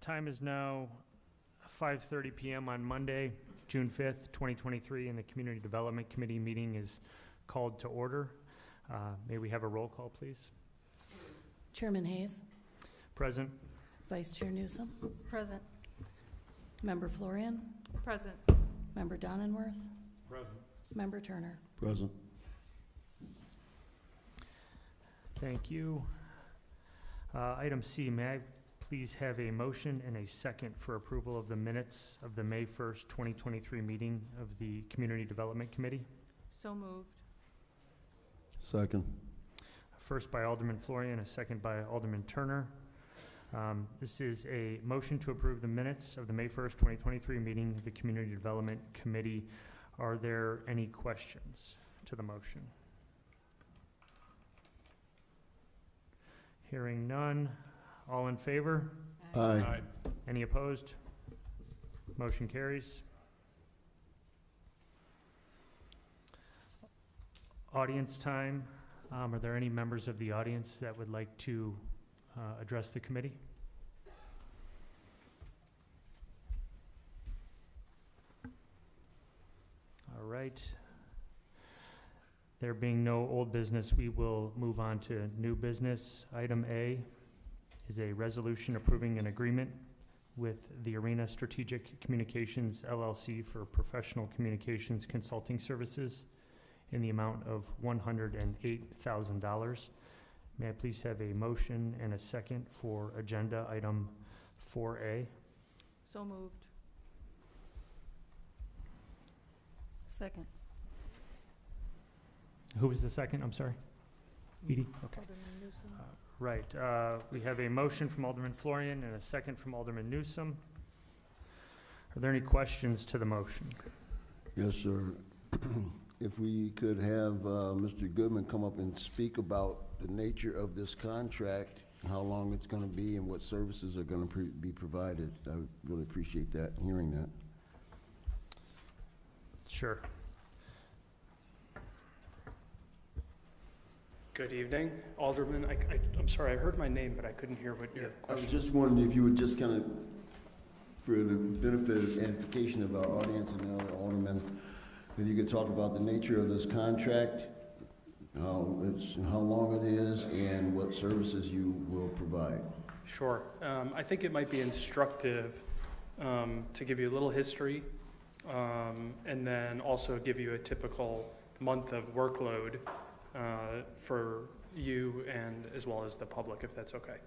Time is now 5:30 p.m. on Monday, June 5th, 2023, and the Community Development Committee meeting is called to order. May we have a roll call, please? Chairman Hayes. Present. Vice Chair Newsom. Present. Member Florian. Present. Member Donenworth. Present. Member Turner. Present. Thank you. Item C, may I please have a motion and a second for approval of the minutes of the May 1st, 2023 meeting of the Community Development Committee? So moved. Second. First by Alderman Florian, a second by Alderman Turner. This is a motion to approve the minutes of the May 1st, 2023 meeting of the Community Development Committee. Are there any questions to the motion? Hearing none. All in favor? Aye. Any opposed? Motion carries. Audience time. Are there any members of the audience that would like to address the committee? All right. There being no old business, we will move on to new business. Item A is a resolution approving an agreement with the Arena Strategic Communications LLC for professional communications consulting services in the amount of $108,000. May I please have a motion and a second for agenda item 4A? So moved. Second. Who was the second? I'm sorry. Edie? Okay. Right. We have a motion from Alderman Florian and a second from Alderman Newsom. Are there any questions to the motion? Yes, sir. If we could have Mr. Goodman come up and speak about the nature of this contract, how long it's going to be, and what services are going to be provided. I would really appreciate that, hearing that. Sure. Good evening, Alderman. I'm sorry, I heard my name, but I couldn't hear what your question was. I was just wondering if you would just kind of, for the benefit of edification of our audience and the other aldermen, if you could talk about the nature of this contract, how long it is, and what services you will provide. Sure. I think it might be instructive to give you a little history and then also give you a typical month of workload for you and as well as the public, if that's okay.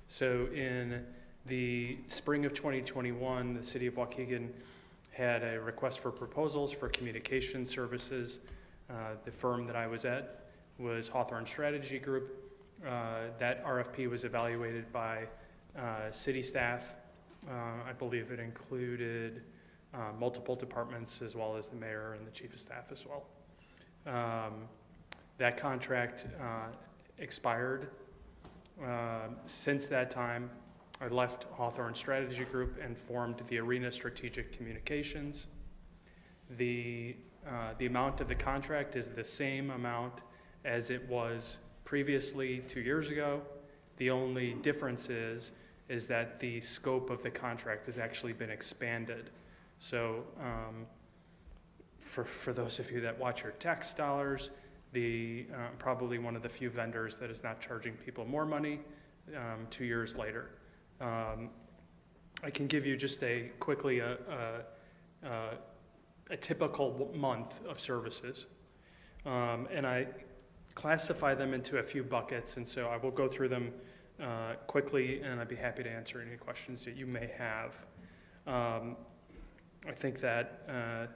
So in the spring of 2021, the city of Waukegan had a request for proposals for communication services. The firm that I was at was Hawthorne Strategy Group. That RFP was evaluated by city staff. I believe it included multiple departments as well as the mayor and the chief of staff as well. That contract expired. Since that time, I left Hawthorne Strategy Group and formed the Arena Strategic Communications. The amount of the contract is the same amount as it was previously 2 years ago. The only difference is that the scope of the contract has actually been expanded. So for those of you that watch your tax dollars, probably one of the few vendors that is not charging people more money 2 years later. I can give you just quickly a typical month of services, and I classify them into a few buckets, and so I will go through them quickly, and I'd be happy to answer any questions that you may have. I think that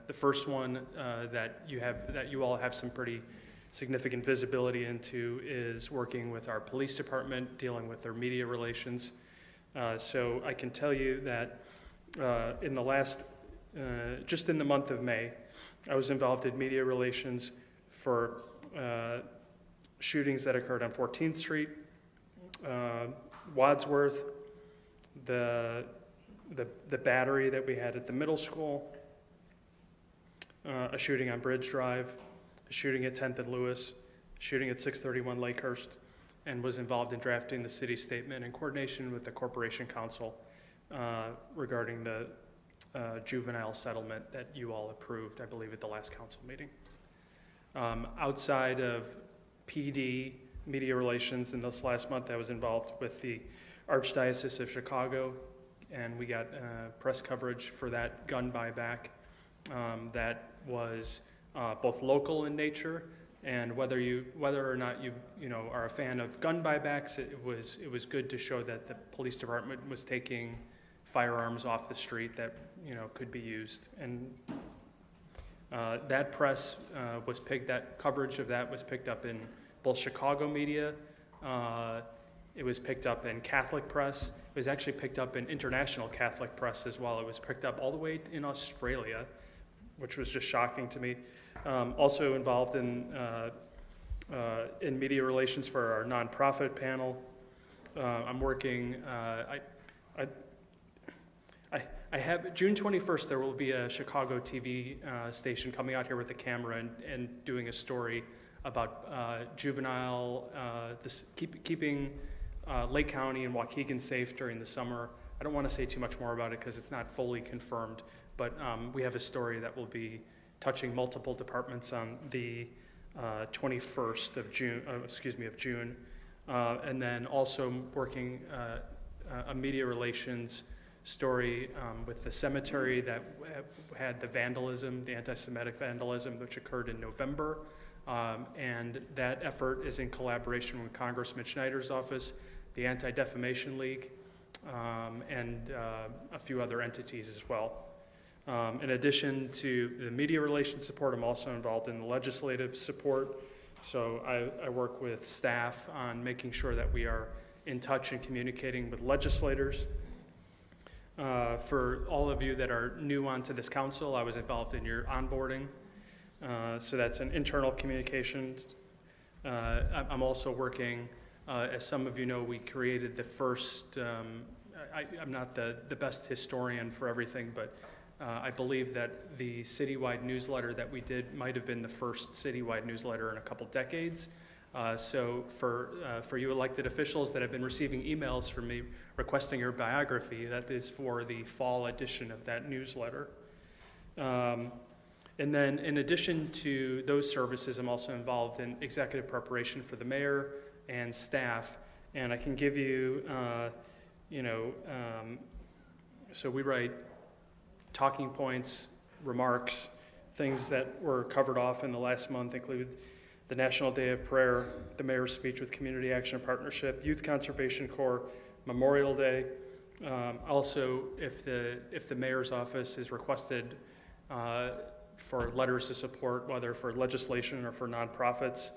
the first one that you all have some pretty significant visibility into is working with our police department, dealing with their media relations. So I can tell you that in the last, just in the month of May, I was involved in media relations for shootings that occurred on 14th Street, Wadsworth, the battery that we had at the middle school, a shooting on Bridge Drive, a shooting at 10th and Lewis, shooting at 631 Lakehurst, and was involved in drafting the city statement in coordination with the Corporation Council regarding the juvenile settlement that you all approved, I believe, at the last council meeting. Outside of PD, media relations, in this last month, I was involved with the Archdiocese of Chicago, and we got press coverage for that gun buyback that was both local in nature, and whether or not you are a fan of gun buybacks, it was good to show that the police department was taking firearms off the street that could be used. And that coverage of that was picked up in both Chicago media. It was picked up in Catholic press. It was actually picked up in international Catholic press as well. It was picked up all the way in Australia, which was just shocking to me. Also involved in media relations for our nonprofit panel. I'm working. I have June 21st. There will be a Chicago TV station coming out here with a camera and doing a story about juvenile keeping Lake County and Waukegan safe during the summer. I don't want to say too much more about it because it's not fully confirmed, but we have a story that will be touching multiple departments on the 21st of June, and then also working a media relations story with the cemetery that had the vandalism, the anti-Semitic vandalism, which occurred in November. And that effort is in collaboration with Congressman Schneider's office, the Anti-Defamation League, and a few other entities as well. In addition to the media relations support, I'm also involved in the legislative support. So I work with staff on making sure that we are in touch and communicating with legislators. For all of you that are new onto this council, I was involved in your onboarding. So that's an internal communications. I'm also working, as some of you know, we created the first, I'm not the best historian for everything, but I believe that the citywide newsletter that we did might have been the first citywide newsletter in a couple decades. So for you elected officials that have been receiving emails from me requesting your biography, that is for the fall edition of that newsletter. And then in addition to those services, I'm also involved in executive preparation for the mayor and staff. And I can give you, so we write talking points, remarks, things that were covered off in the last month include the National Day of Prayer, the mayor's speech with Community Action Partnership, Youth Conservation Corps, Memorial Day. Also, if the mayor's office is requested for letters of support, whether for legislation or for nonprofits,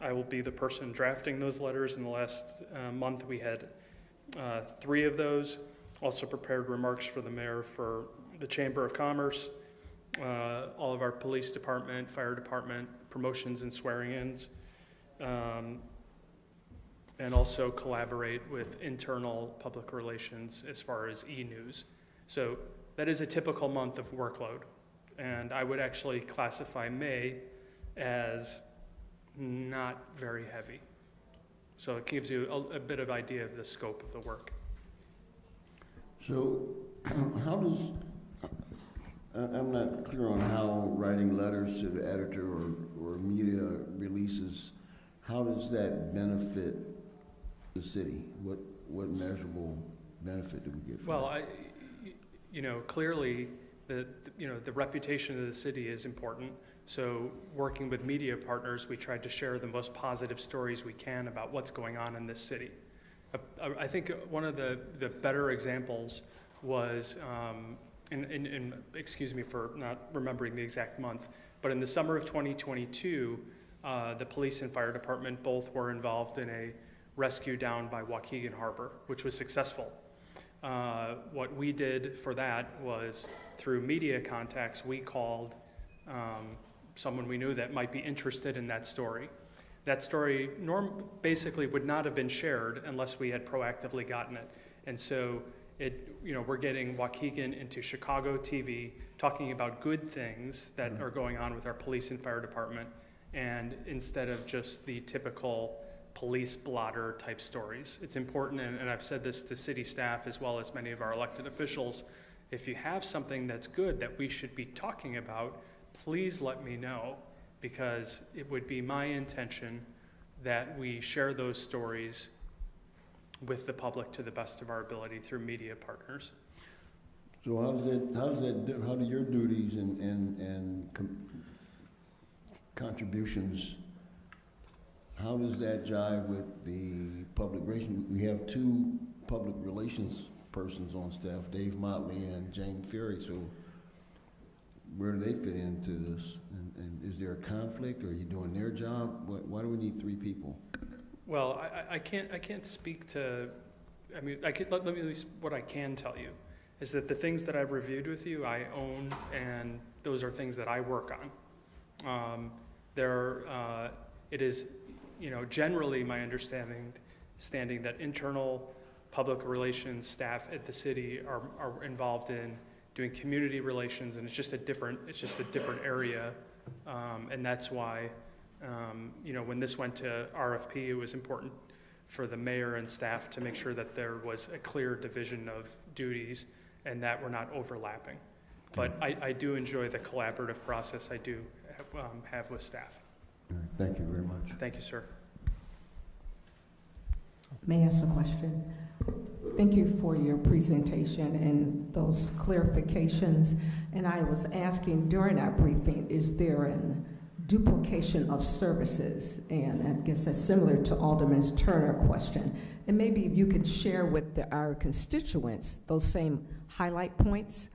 I will be the person drafting those letters. In the last month, we had 3 of those. Also prepared remarks for the mayor for the Chamber of Commerce, all of our police department, fire department, promotions and swearing-ins, and also collaborate with internal public relations as far as e-news. So that is a typical month of workload. And I would actually classify May as not very heavy. So it gives you a bit of idea of the scope of the work. So how does, I'm not clear on how writing letters to the editor or media releases, how does that benefit the city? What measurable benefit do we get from Well, that? Clearly the reputation of the city is important. So working with media partners, we tried to share the most positive stories we can about what's going on in this city. I think one of the better examples was, and excuse me for not remembering the exact month, but in the summer of 2022, the police and fire department both were involved in a rescue down by Waukegan Harbor, which was successful. What we did for that was, through media contacts, we called someone we knew that might be interested in that story. That story basically would not have been shared unless we had proactively gotten it. And so we're getting Waukegan into Chicago TV, talking about good things that are going on with our police and fire department, and instead of just the typical police blotter type stories. It's important, and I've said this to city staff as well as many of our elected officials, if you have something that's good that we should be talking about, please let me know, because it would be my intention that we share those stories with the public to the best of our ability through media partners. So how do your duties and contributions, how does that jive with the public relations? We have two public relations persons on staff, Dave Motley and Jane Ferry, so where do they fit into this? And is there a conflict, or are you doing their job? Why do we need three people? Well, I can't speak to, I mean, let me at least, what I can tell you is that the things that I've reviewed with you, I own, and those are things that I work on. It is, generally my understanding that internal public relations staff at the city are involved in doing community relations, and it's just a different area, and that's why, when this went to RFP, it was important for the mayor and staff to make sure that there was a clear division of duties and that we're not overlapping. Okay. But I do enjoy the collaborative process I do have with staff. All right, thank you very much. Thank you, sir. May I ask a question? Thank you for your presentation and those clarifications. And I was asking during our briefing, is there an duplication of services? And I guess that's similar to Alderman Turner's question. And maybe you could share with our constituents those same highlight points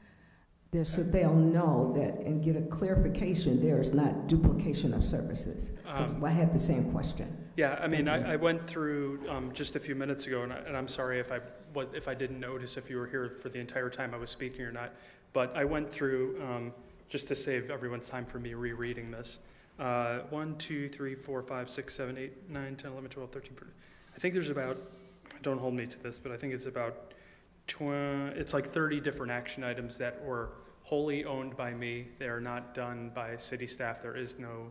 there, so they'll know that and get a clarification there is not duplication of services. Because I had the same question. Yeah, I mean, I went through just a few minutes ago, and I'm sorry if I didn't notice if you were here for the entire time I was speaking or not, but I went through, just to save everyone's time for me rereading this, 1, 2, 3, 4, 5, 6, 7, 8, 9, 10, 11, 12, 13, 14. I think there's about, don't hold me to this, but I think it's about, it's like 30 different action items that were wholly owned by me. They are not done by city staff. There is no,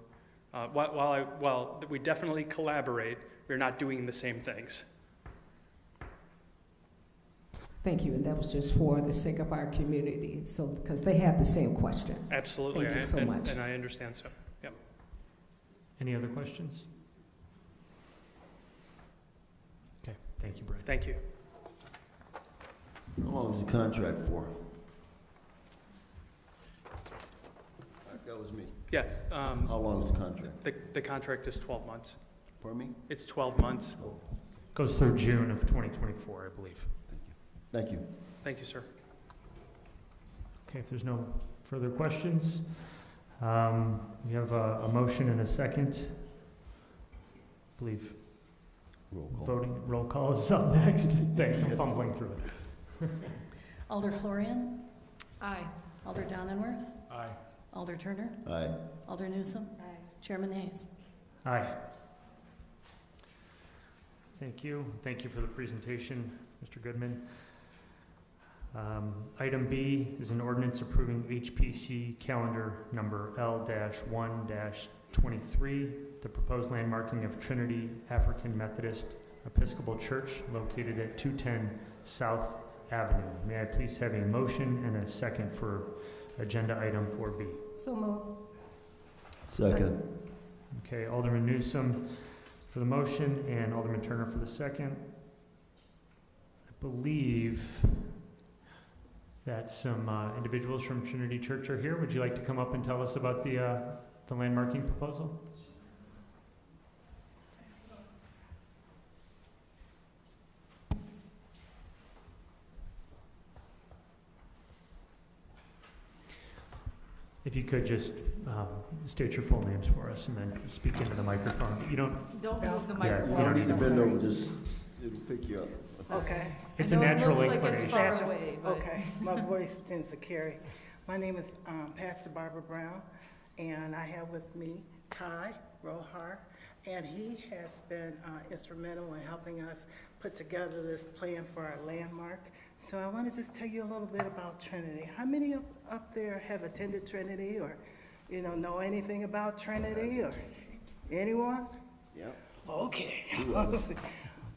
while we definitely collaborate, we're not doing the same things. Thank you, and that was just for the sake of our community, so because they have the same question. Absolutely. Thank you so much. And I understand so. Yep. Any other questions? Okay, thank you, Brad. Thank you. How long is the contract for? That was me. Yeah. How long is the contract? The contract is 12 months. Pardon me? It's 12 months. Goes through June of 2024, I believe. Thank you. Thank you, sir. Okay, if there's no further questions, we have a motion and a second. I believe Roll call. voting roll call is up next. Thanks, I'm fumbling through it. Alder Florian, Aye. Alder Donenworth, Aye. Alder Turner, Aye. Alder Newsom, Aye. Chairman Hayes. Aye. Thank you. Thank you for the presentation, Mr. Goodman. Item B is an ordinance approving HPC calendar number L-1-23, the proposed landmarking of Trinity African Methodist Episcopal Church located at 210 South Avenue. May I please have a motion and a second for agenda item 4B? So moved. Second. Okay, Alderman Newsom for the motion and Alderman Turner for the second. I believe that some individuals from Trinity Church are here. Would you like to come up and tell us about the landmarking proposal? If you could just state your full names for us and then speak into the microphone. You don't, Don't move the Yeah, microphone. you don't need to I'm bend sorry. over, just, it'll pick you up. Okay, it's I a know it natural looks like it's inclination. far away, but- okay. My voice tends to carry. My name is Pastor Barbara Brown, and I have with me Ty Rohar, and he has been instrumental in helping us put together this plan for our landmark. So I want to just tell you a little bit about Trinity. How many up there have attended Trinity or, know anything about Trinity or anyone? Yep. Okay.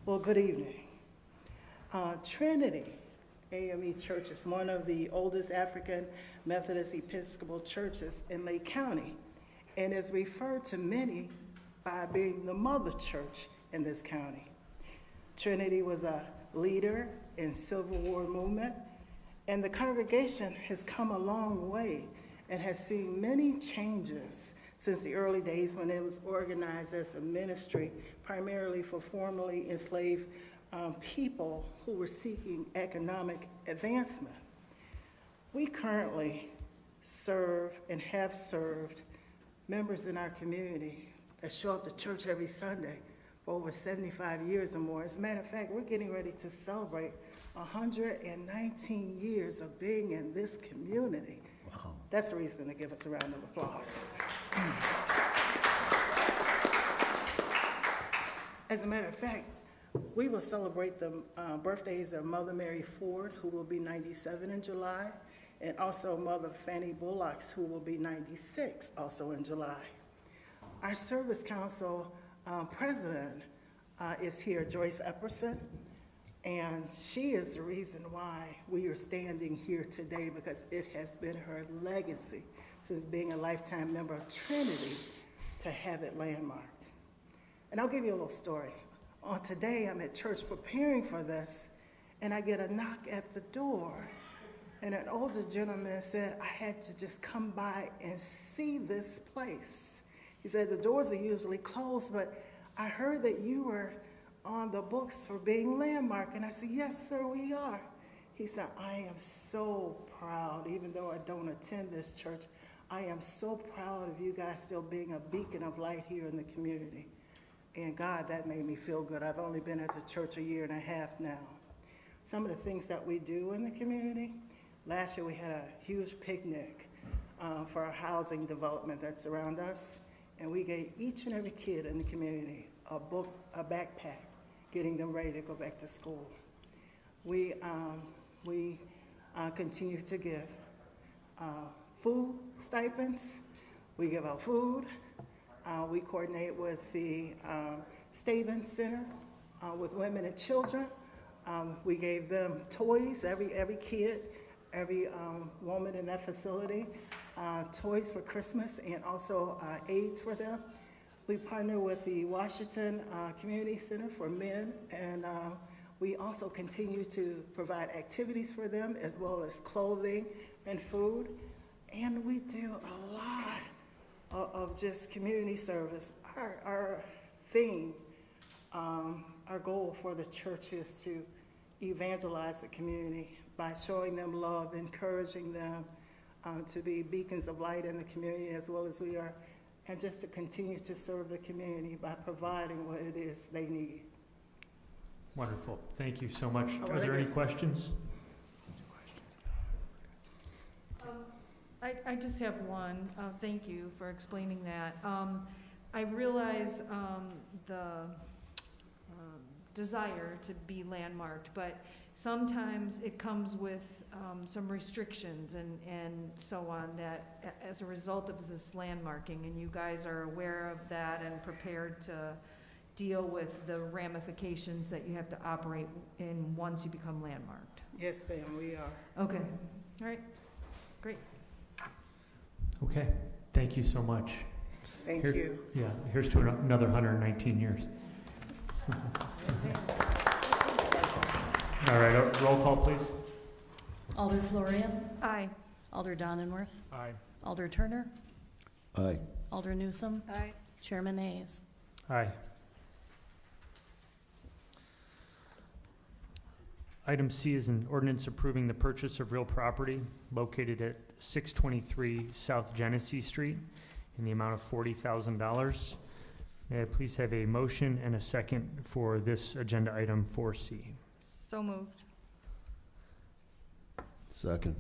Well, good evening. Trinity AME Church is one of the oldest African Methodist Episcopal churches in Lake County and is referred to many by being the mother church in this county. Trinity was a leader in Civil War movement, and the congregation has come a long way and has seen many changes since the early days when it was organized as a ministry primarily for formerly enslaved people who were seeking economic advancement. We currently serve and have served members in our community that show up to church every Sunday for over 75 years or more. As a matter of fact, we're getting ready to celebrate 119 years of being in this community. Wow. That's a reason to give us a round of applause. As a matter of fact, we will celebrate the birthdays of Mother Mary Ford, who will be 97 in July, and also Mother Fanny Bullocks, who will be 96, also in July. Our Service Council president is here, Joyce Epperson, and she is the reason why we are standing here today, because it has been her legacy since being a lifetime member of Trinity to have it landmarked. And I'll give you a little story. On today, I'm at church preparing for this, and I get a knock at the door, and an older gentleman said, I had to just come by and see this place. He said, the doors are usually closed, but I heard that you were on the books for being landmark. And I said, yes, sir, we are. He said, I am so proud, even though I don't attend this church, I am so proud of you guys still being a beacon of light here in the community. And God, that made me feel good. I've only been at the church a year and a half now. Some of the things that we do in the community, last year we had a huge picnic for our housing development that's around us. And we gave each and every kid in the community a book, a backpack, getting them ready to go back to school. We continue to give food stipends. We give out food. We coordinate with the Stavin Center with women and children. We gave them toys, every kid, every woman in that facility, toys for Christmas and also aids for them. We partner with the Washington Community Center for Men, and we also continue to provide activities for them as well as clothing and food. And we do a lot of just community service. Our theme, our goal for the church is to evangelize the community by showing them love, encouraging them to be beacons of light in the community as well as we are, and just to continue to serve the community by providing what it is they need. Wonderful. Thank you so much. Oh, Are there any questions? I just have one. Thank you for explaining that. I realize the desire to be landmarked, but sometimes it comes with some restrictions and so on that as a result of this landmarking, and you guys are aware of that and prepared to deal with the ramifications that you have to operate in once you become landmarked. Yes, ma'am, we are. Okay. All right. Great. Okay. Thank you so much. Thank Here- you. Yeah, here's to another 119 years. All right, roll call, please. Alder Florian, Aye. Alder Donenworth, Aye. Alder Turner, Aye. Alder Newsome, Aye. Chairman Hayes. Aye. Item C is an ordinance approving the purchase of real property located at 623 South Genesee Street in the amount of $40,000. May I please have a motion and a second for this agenda item 4C? So moved. Second.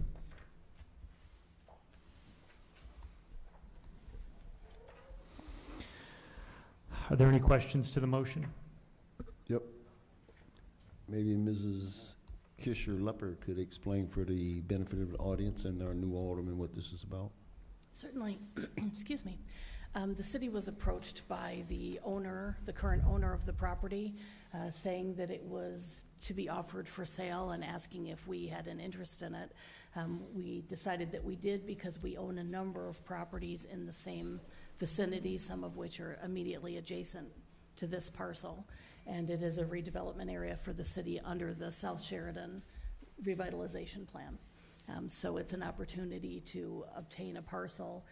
Are there any questions to the motion? Yep. Maybe Mrs. Kisher-Lepper could explain for the benefit of the audience and our new alderman what this is about. Certainly. Excuse me. The city was approached by the owner, the current owner of the property, saying that it was to be offered for sale and asking if we had an interest in it. We decided that we did because we own a number of properties in the same vicinity, some of which are immediately adjacent to this parcel. And it is a redevelopment area for the city under the South Sheridan revitalization plan. So it's an opportunity to obtain a parcel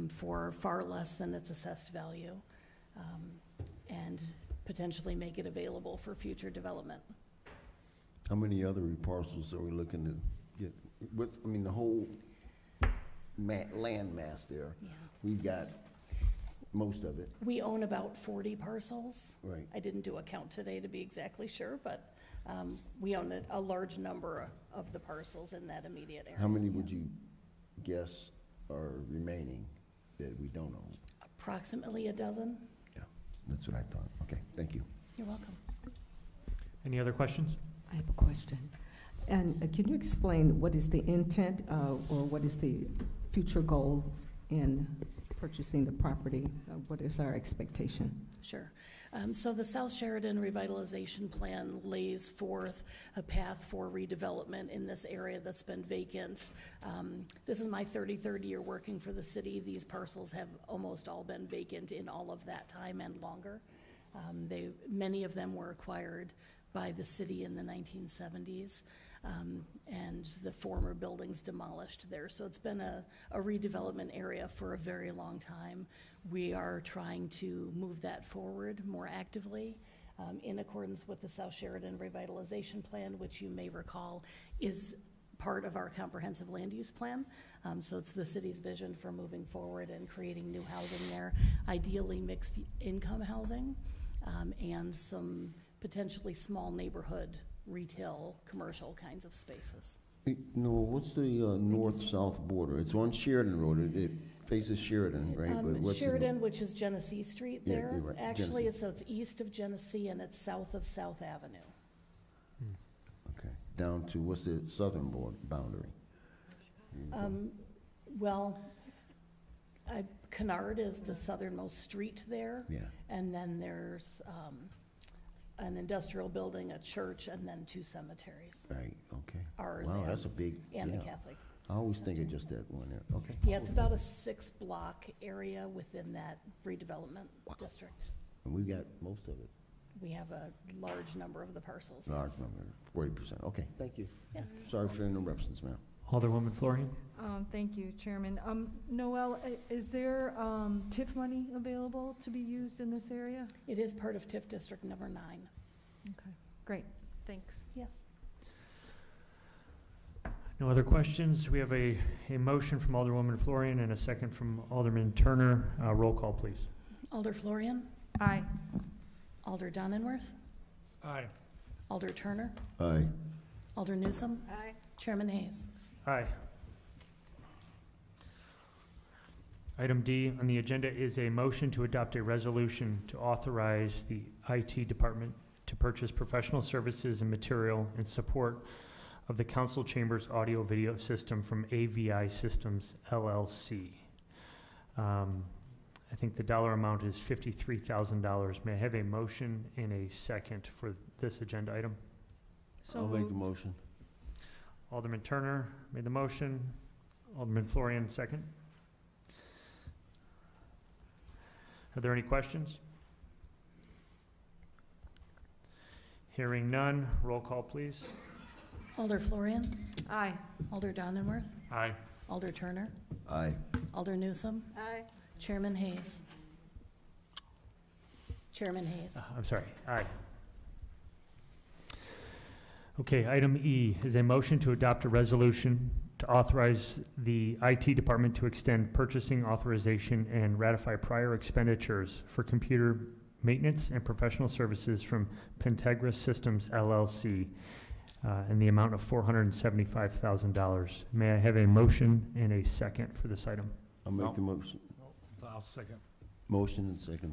for far less than its assessed value, and potentially make it available for future development. How many other parcels are we looking to get? I mean, the whole land mass there, Yeah. we've got most of it, We own about 40 parcels. right? I didn't do a count today to be exactly sure, but we own a large number of the parcels in that immediate area. How many would yes. you guess are remaining that we don't own? Approximately a dozen. Yeah, that's what I thought. Okay, thank you. You're welcome. Any other questions? I have a question. And can you explain what is the intent or what is the future goal in purchasing the property? What is our expectation? Sure. So the South Sheridan Revitalization Plan lays forth a path for redevelopment in this area that's been vacant. This is my 33rd year working for the city. These parcels have almost all been vacant in all of that time and longer. Many of them were acquired by the city in the 1970s, and the former buildings demolished there. So it's been a redevelopment area for a very long time. We are trying to move that forward more actively in accordance with the South Sheridan Revitalization Plan, which you may recall is part of our comprehensive land use plan. So it's the city's vision for moving forward and creating new housing there, ideally mixed income housing, and some potentially small neighborhood retail, commercial kinds of spaces. No, what's the north-south border? It's on Sheridan Road. It faces Sheridan, right? But what's the- Sheridan, which is Genesee Street Yeah, there. you're right, Actually, Genesee. so it's east of Genesee and it's south of South Avenue. Okay, down to, what's the southern boundary? Well, Kennard is the southernmost street there. Yeah, And then there's an industrial building, a church, and then 2 cemeteries, right, okay. ours Wow, that's a and, big, and the yeah. Catholic. I always think of just that one there, okay. Yeah, it's about a 6-block area within that redevelopment district. And we got most of it, We have a large number of the parcels. large yes. number, 40%. Okay, thank you. Yes. Sorry for interruptions, ma'am. Alderwoman Florian? Thank you, Chairman. Noel, is there TIF money available to be used in this area? It is part of TIF District number 9. Okay, great, thanks. Yes. No other questions? We have a motion from Alderwoman Florian and a second from Alderman Turner. Roll call, please. Alder Florian, Aye. Alder Donenworth, Aye. Alder Turner, Aye. Alder Newsome. Aye. Chairman Hayes. Aye. Item D on the agenda is a motion to adopt a resolution to authorize the IT department to purchase professional services and material in support of the council chamber's audio-video system from AVI Systems LLC. I think the dollar amount is $53,000. May I have a motion and a second for this agenda item? So I'll make the moved. motion. Alderman Turner made the motion. Alderman Florian, second. Are there any questions? Hearing none, roll call, please. Alder Florian, Aye. Alder Donenworth, Aye. Alder Turner, Aye. Alder Newsome. Aye. Chairman Hayes. Chairman Hayes. I'm sorry, aye. Okay, item E is a motion to adopt a resolution to authorize the IT department to extend purchasing authorization and ratify prior expenditures for computer maintenance and professional services from Pentegra Systems LLC in the amount of $475,000. May I have a motion and a second for this item? I'll make the motion. I'll second. Motion and second.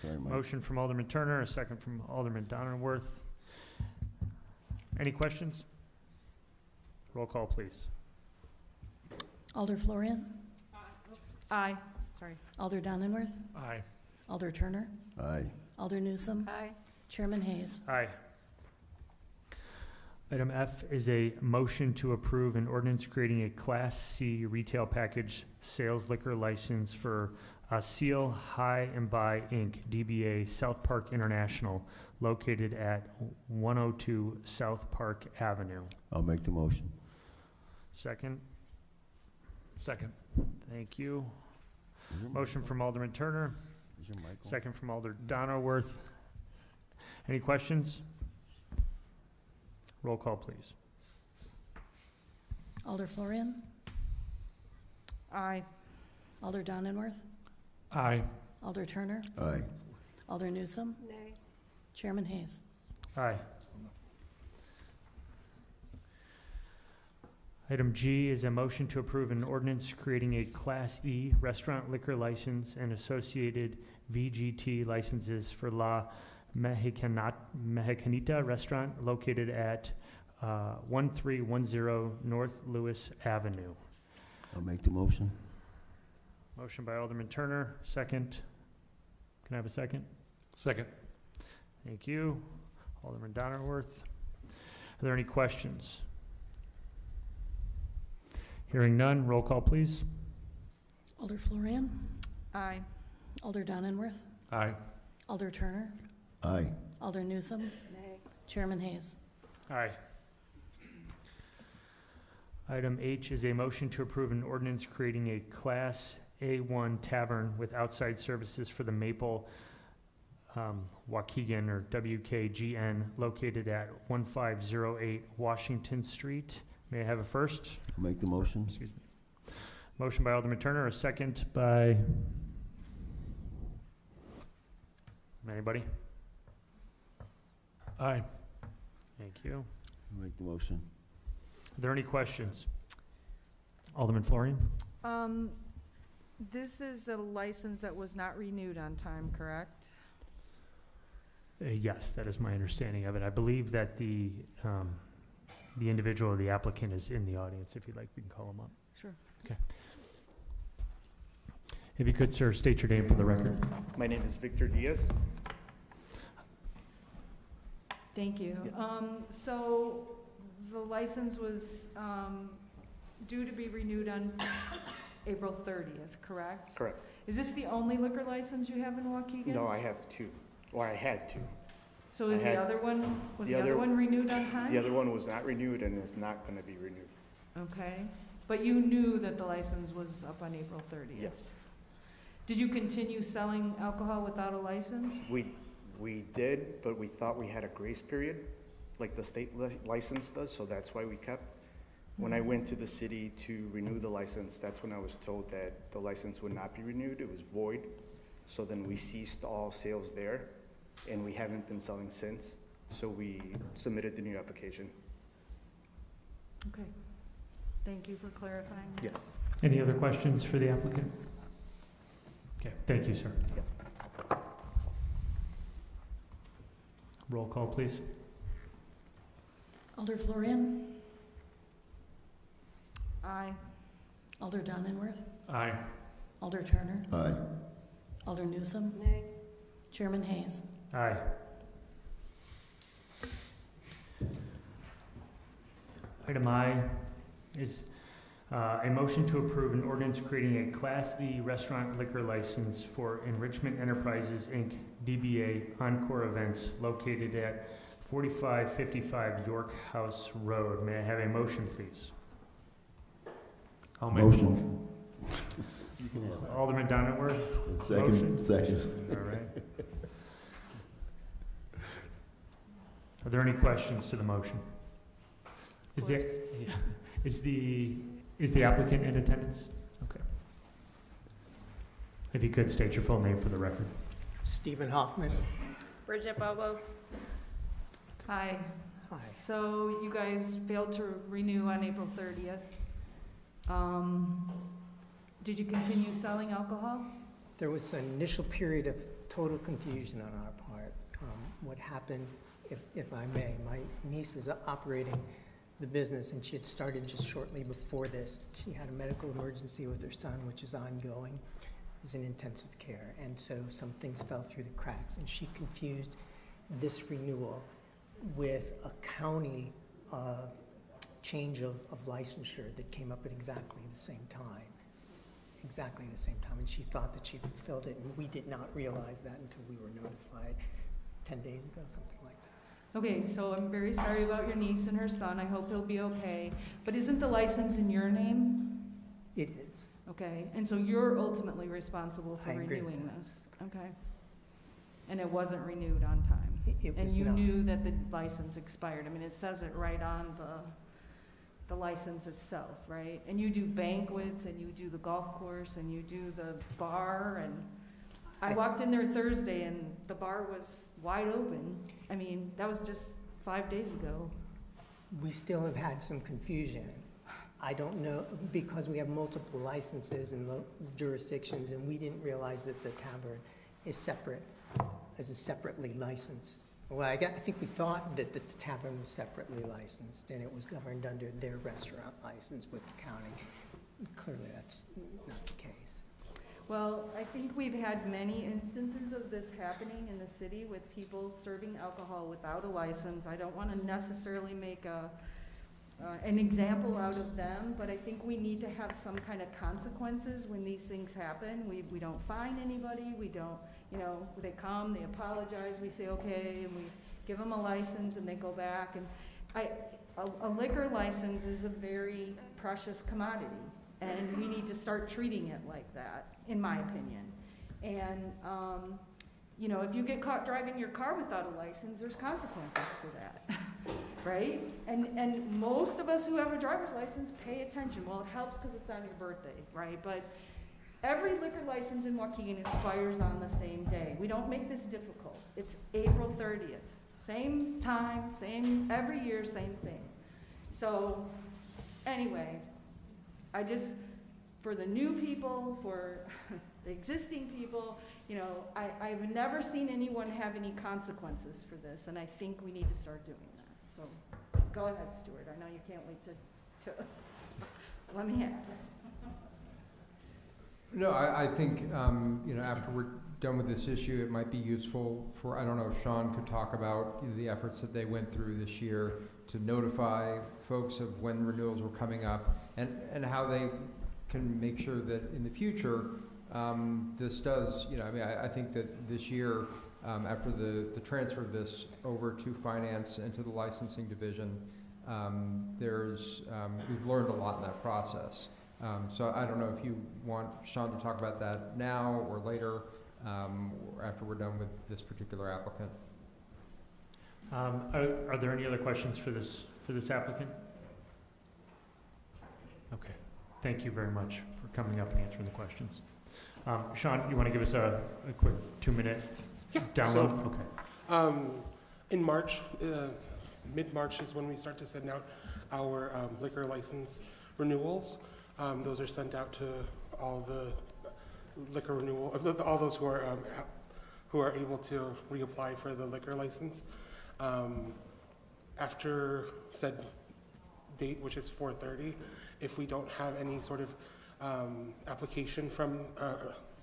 Sorry, Mike. Motion from Alderman Turner, a second from Alderman Donnerworth. Any questions? Roll call, please. Alder Florian, Aye. Sorry. Alder Donenworth, Aye. Alder Turner, Aye. Alder Newsom, Aye. Chairman Hayes. Aye. Item F is a motion to approve an ordinance creating a Class C retail package sales liquor license for Seal High and Buy Inc., DBA South Park International, located at 102 South Park Avenue. I'll make the motion. Second? Second. Thank you. Motion from Alderman Turner, Is your mic on? second from Alder Donnerworth. Any questions? Roll call, please. Alder Florian, Aye. Alder Donenworth, Aye. Alder Turner, Aye. Alder Newsom, Nay. Chairman Hayes. Aye. Item G is a motion to approve an ordinance creating a Class E restaurant liquor license and associated VGT licenses for La Mexicanita Restaurant located at 1310 North Lewis Avenue. I'll make the motion. Motion by Alderman Turner, second. Can I have a second? Second. Thank you. Alderman Donnerworth. Are there any questions? Hearing none, roll call, please. Alder Florian, Aye. Alder Donenworth, Aye. Alder Turner, Aye. Alder Newsom, Nay. Chairman Hayes. Aye. Item H is a motion to approve an ordinance creating a Class A1 tavern with outside services for the Maple Waukegan or WKGN located at 1508 Washington Street. May I have a first? I'll make the motion. Excuse me. Motion by Alderman Turner, a second by anybody? Aye. Thank you. I'll make the motion. Are there any questions? Alderman Florian? This is a license that was not renewed on time, correct? Yes, that is my understanding of it. I believe that the individual or the applicant is in the audience. If you'd like, we can call him up. Sure. Okay. If you could, sir, state your name for the record. My name is Victor Diaz. Thank you. So the license was due to be renewed on April 30th, correct? Correct. Is this the only liquor license you have in Waukegan? No, I have two, or I had two. So is I the had- other one, was the the other other- one renewed on time? The other one was not renewed and is not going to be renewed. Okay, but you knew that the license was up on April 30th? Yes. Did you continue selling alcohol without a license? We did, but we thought we had a grace period, like the state license does, so that's why we kept. When I went to the city to renew the license, that's when I was told that the license would not be renewed, it was void. So then we ceased all sales there, and we haven't been selling since. So we submitted the new application. Okay, thank you for clarifying. Yes. Any other questions for the applicant? Okay, thank you, sir. Roll call, please. Alder Florian, Aye. Alder Donenworth, Aye. Alder Turner, Aye. Alder Newsom, Nay. Chairman Hayes. Aye. Item I is a motion to approve an ordinance creating a Class E restaurant liquor license for Enrichment Enterprises, Inc., DBA Encore Events, located at 4555 York House Road. May I have a motion, please? I'll make the motion. Motion. You can have it. Alderman Donnerworth? Second, Motion? second. All right. Are there any questions to the motion? Is there, yeah. Is the applicant in attendance? Okay. If you could state your full name for the record. Stephen Hoffman. Bridget Bobo. Hi. Hi. So you guys failed to renew on April 30th. Did you continue selling alcohol? There was an initial period of total confusion on our part. What happened, if I may, my niece is operating the business, and she had started just shortly before this. She had a medical emergency with her son, which is ongoing. He's in intensive care, and so some things fell through the cracks, and she confused this renewal with a county change of licensure that came up at exactly the same time. Exactly the same time, and she thought that she fulfilled it, and we did not realize that until we were notified 10 days ago, something like that. Okay, so I'm very sorry about your niece and her son. I hope he'll be okay. But isn't the license in your name? It is. Okay, and so you're ultimately responsible for I agree with renewing that. this? Okay. And it wasn't renewed on time? It And was you not. knew that the license expired? I mean, it says it right on the license itself, right? And you do banquets, and you do the golf course, and you do the bar, and I walked in there Thursday, and the bar was wide open. I mean, that was just 5 days ago. We still have had some confusion. I don't know, because we have multiple licenses in jurisdictions, and we didn't realize that the tavern is separate, as a separately licensed. Well, I think we thought that the tavern was separately licensed, and it was governed under their restaurant license with the county. Clearly, that's not the case. Well, I think we've had many instances of this happening in the city with people serving alcohol without a license. I don't want to necessarily make an example out of them, but I think we need to have some kind of consequences when these things happen. We don't fine anybody, we don't, you know, they come, they apologize, we say okay, and we give them a license and they go back. And a liquor license is a very precious commodity, and we need to start treating it like that, in my opinion. And, you know, if you get caught driving your car without a license, there's consequences to that, right? And most of us who have a driver's license pay attention. Well, it helps because it's on your birthday, right? But every liquor license in Waukegan expires on the same day. We don't make this difficult. It's April 30th. Same time, same, every year, same thing. So, anyway, I just, for the new people, for the existing people, you know, I've never seen anyone have any consequences for this, and I think we need to start doing that. So, go ahead, Stuart. I know you can't wait to let me have it. No, I think, you know, after we're done with this issue, it might be useful for, I don't know if Sean could talk about the efforts that they went through this year to notify folks of when renewals were coming up, and how they can make sure that in the future, this does, you know, I mean, I think that this year, after the transfer of this over to finance and to the licensing division, we've learned a lot in that process. So I don't know if you want Sean to talk about that now or later, or after we're done with this particular applicant. Are there any other questions for this applicant? Okay, thank you very much for coming up and answering the questions. Sean, you want to give us a quick 2-minute download? Okay. In March, mid-March is when we start to send out our liquor license renewals. Those are sent out to all the liquor renewal, all those who are able to reapply for the liquor license. After said date, which is 4/30, if we don't have any sort of application from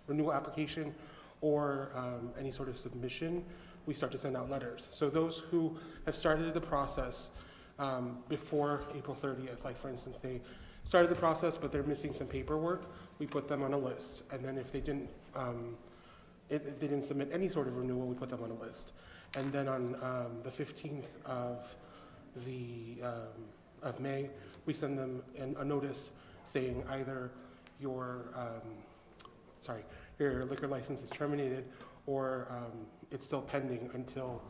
renewal application or any sort of submission, we start to send out letters. So those who have started the process before April 30th, like for instance, they started the process but they're missing some paperwork, we put them on a list. And then if they didn't submit any sort of renewal, we put them on a list. And then on the 15th of May, we send them a notice saying either your liquor license is terminated or it's still pending until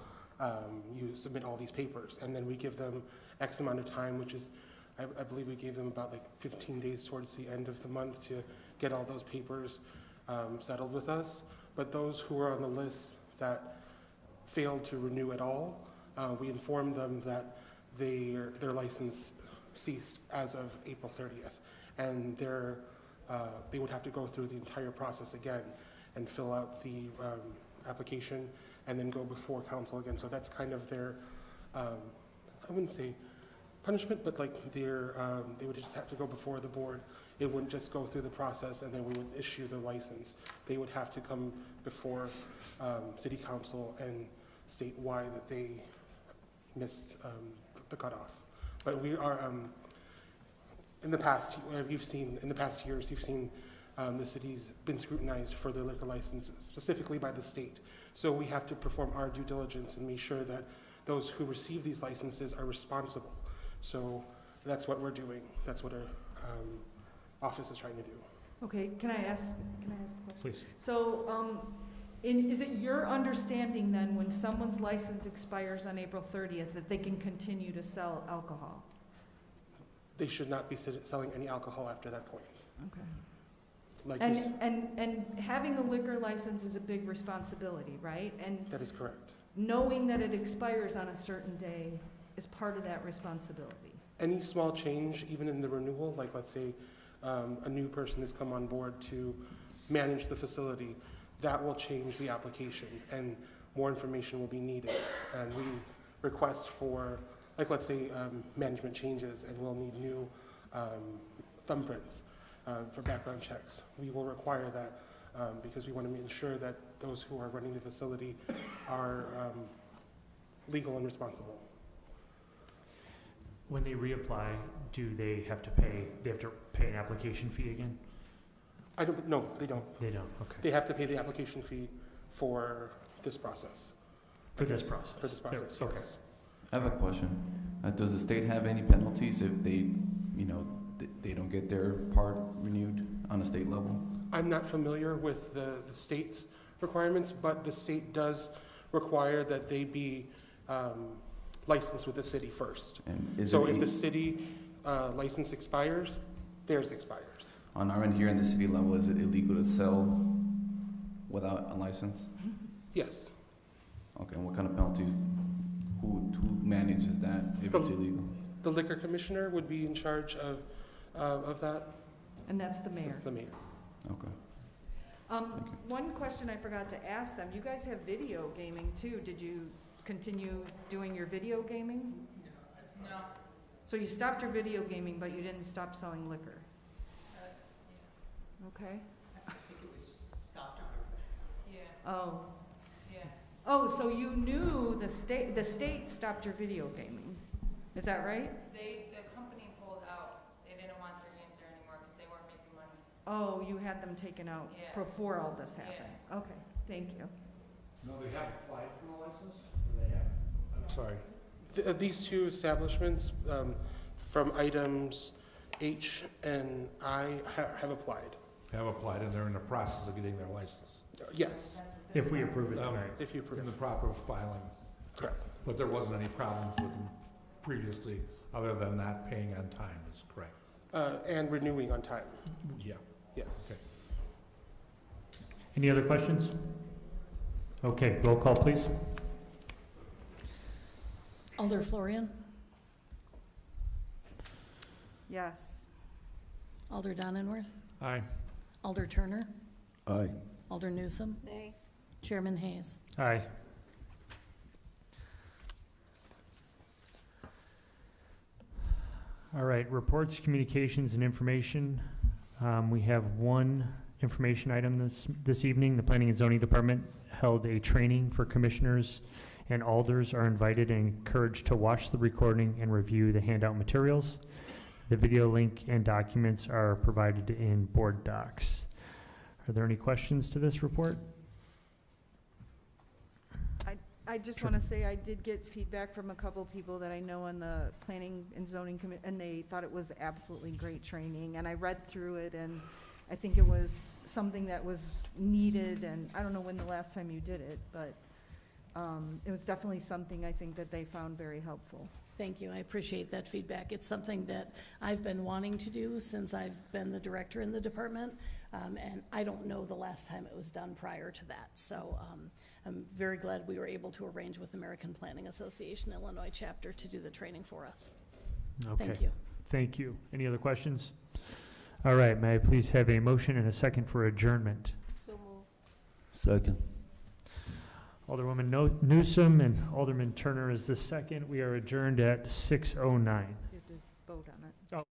you submit all these papers. And then we give them X amount of time, which is, I believe we gave them about like 15 days towards the end of the month to get all those papers settled with us. But those who are on the list that failed to renew at all, we informed them that their license ceased as of April 30th. And they would have to go through the entire process again and fill out the application and then go before council again. So that's kind of their, I wouldn't say punishment, but like they would just have to go before the board. It wouldn't just go through the process and then we would issue the license. They would have to come before city council and state why that they missed the cutoff. But we are, in the past years, you've seen the city's been scrutinized for their liquor license, specifically by the state. So we have to perform our due diligence and make sure that those who receive these licenses are responsible. So that's what we're doing. That's what our office is trying to do. Okay, can I ask a question? Please. So, is it your understanding then, when someone's license expires on April 30th, that they can continue to sell alcohol? They should not be selling any alcohol after that point. Okay. Like this, And having a liquor license is a big responsibility, right? And that is correct. knowing that it expires on a certain day is part of that responsibility. Any small change, even in the renewal, like let's say a new person has come on board to manage the facility, that will change the application and more information will be needed. And we request for, like let's say management changes and we'll need new thumbprints for background checks. We will require that because we want to ensure that those who are running the facility are legal and responsible. When they reapply, do they have to pay an application fee again? No, they don't. They don't, okay. They have to pay the application fee for this process. For this process? For this process, Okay. yes. I have a question. Does the state have any penalties if they, they don't get their part renewed on a state level? I'm not familiar with the state's requirements, but the state does require that they be licensed with the city first. And so if the city license expires, theirs expires. On our end here in the city level, is it illegal to sell without a license? Yes. Okay, and what kind of penalties, who manages that if it's illegal? The liquor commissioner would be in charge of that. And that's the mayor. The mayor. Okay. One question I forgot to ask them, you guys have video gaming too. Did you continue doing your video gaming? No. So you stopped your video gaming, but you didn't stop selling liquor? Okay. I think it was stopped on Yeah. Oh. Yeah. Oh, so you knew the state stopped your video gaming. Is that right? The company pulled out. They didn't want their games there anymore because they weren't making money. Oh, you had them taken out before all this happened? Yeah. Okay, thank you. No, they have applied for the license, or they haven't? I'm sorry. These two establishments from items H and I have applied. Have applied, and they're in the process of getting their license. Yes. If we approve it tonight. If you approve In the it. proper filing. Correct. But there wasn't any problems with them previously, other than not paying on time, is correct? And renewing on time. Yeah. Yes. Okay. Any other questions? Okay, roll call, please. Alder Florian, Yes. Alder Donenworth, Aye. Alder Turner, Aye. Alder Newsome, Nay. Chairman Hayes. Aye. All right, reports, communications, and information. We have one information item this evening. The Planning and Zoning Department held a training for commissioners, and alders are invited and encouraged to watch the recording and review the handout materials. The video link and documents are provided in board docs. Are there any questions to this report? I just Sure. want to say I did get feedback from a couple people that I know on the Planning and Zoning Committee, and they thought it was absolutely great training. And I read through it, and I think it was something that was needed, and I don't know when the last time you did it, but it was definitely something I think that they found very helpful. Thank you. I appreciate that feedback. It's something that I've been wanting to do since I've been the director in the department, and I don't know the last time it was done prior to that. So I'm very glad we were able to arrange with American Planning Association Illinois chapter to do the training for us. Okay. Thank you. Thank you. Any other questions? All right, may I please have a motion and a second for adjournment? So moved. Second. Alderwoman Newsome and Alderman Turner is the second. We are adjourned at 6:09. vote on it. Oh.